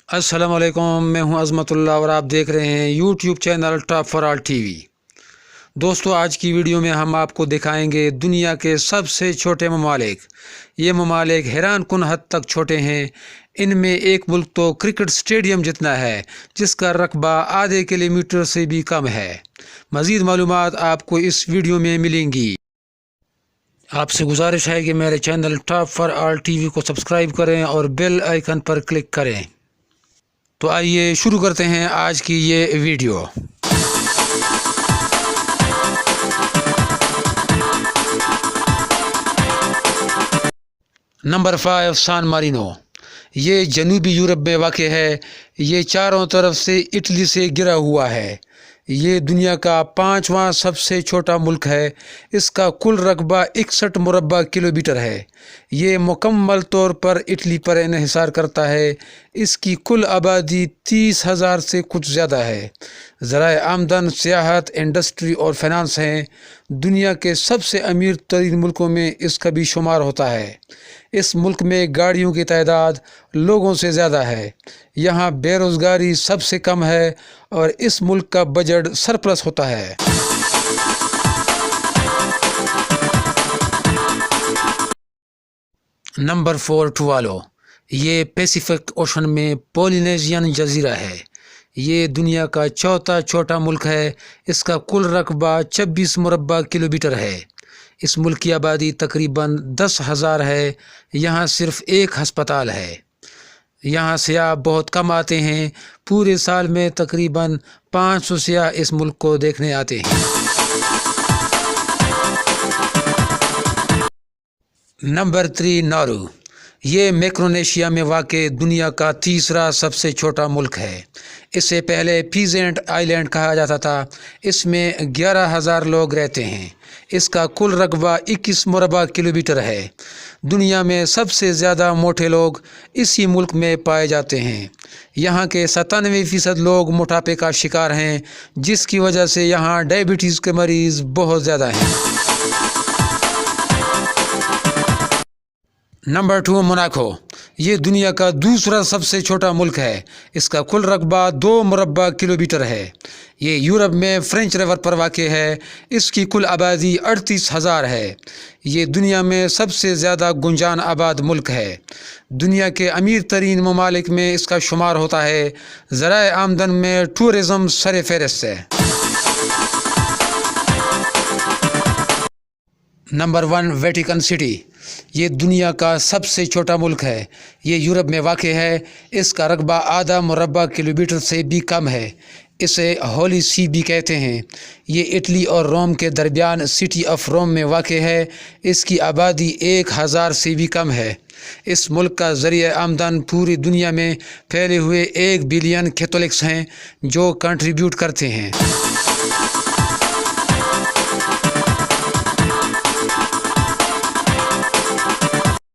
अस्सलाम वालेकुम, मैं हूं अज़मतुल्लाह और आप देख रहे हैं YouTube channel top for all TV. दोस्तों, आज की वीडियो में हम आपको दिखाएंगे दुनिया के सबसे छोटे ममालिक। ये ममालिक हैरान कुन हद तक छोटे हैं। इनमें एक मुल्क तो क्रिकेट स्टेडियम जितना है, जिसका रकबा आधे किलोमीटर से भी कम है। मज़ीद मालूमात आपको इस वीडियो में मिलेंगी। आपसे गुजारिश है कि मेरे channel top for all TV को सब्सक्राइब करें और बेल आइकन पर क्लिक करें। तो आइए शुरू करते हैं आज की ये वीडियो। नंबर 5, सान मारिनो। ये जनूबी यूरोप में वाक़ है। ये चारों तरफ से इटली से घिरा हुआ है। ये दुनिया का 5वां सबसे छोटा मुल्क है। इसका कुल रकबा 61 मुरबा किलोमीटर है। ये मुकम्मल तौर पर इटली पर इन्हिसार करता है। इसकी कुल आबादी 30,000 से कुछ ज़्यादा है। ज़राए आमदन, सियाहत, इंडस्ट्री और फाइनेंस हैं। दुनिया के सबसे अमीर तरीन मुल्कों में इसका भी शुमार होता है। इस मुल्क में गाड़ियों की तादाद लोगों से ज़्यादा है। यहाँ बेरोज़गारी सबसे कम है और इस मुल्क का बजट सरप्लस होता है। नंबर 4, टुवालो। ये पैसिफिक ओशन में पोलिनेशियन जजीरा है। ये दुनिया का चौथा छोटा मुल्क है। इसका कुल रकबा 26 मुरबा किलोमीटर है। इस मुल्क की आबादी तकरीबन 10,000 है। यहाँ सिर्फ एक हस्पताल है। यहाँ सियाह बहुत कम आते हैं। पूरे साल में तकरीबन 500 सियाह इस मुल्क को देखने आते हैं। नंबर 3, नारू। ये मैक्रोनेशिया में वाक़ दुनिया का तीसरा सबसे छोटा मुल्क है। इससे पहले पीजेंट आइलैंड कहा जाता था। इसमें 11,000 लोग रहते हैं। इसका कुल रकबा 21 मुरबा किलोमीटर है। दुनिया में सबसे ज़्यादा मोटे लोग इसी मुल्क में पाए जाते हैं। यहाँ के 97% लोग मोटापे का शिकार हैं, जिसकी वजह से यहाँ डायबिटीज़ के मरीज़ बहुत ज़्यादा हैं। Number 2, Monaco. ये दुनिया का दूसरा सबसे छोटा मुल्क है। इसका कुल रकबा 2 मुरबा किलोमीटर है। ये यूरोप में फ्रेंच रिवर पर वाक़ है। इसकी कुल आबादी 38,000 है। ये दुनिया में सबसे ज़्यादा गुंजान आबाद मुल्क है। दुनिया के अमीर तरीन ममालिक में इसका शुमार होता है। ज़राए आमदन में टूरिज़म सर फहरिस्त है। Number 1, Vatican city. ये दुनिया का सबसे छोटा मुल्क है। ये यूरोप में वाक़ है। इसका रकबा आधा मुरबा किलोमीटर से भी कम है। इसे होली सी भी कहते हैं। ये इटली और रोम के दरमियान सिटी ऑफ रोम में वाक़ है। इसकी आबादी 1,000 से भी कम है। इस मुल्क का ज़रिया आमदन पूरी दुनिया में फैले हुए 1 बिलियन कैथोलिक्स हैं जो कंट्रीब्यूट करते हैं।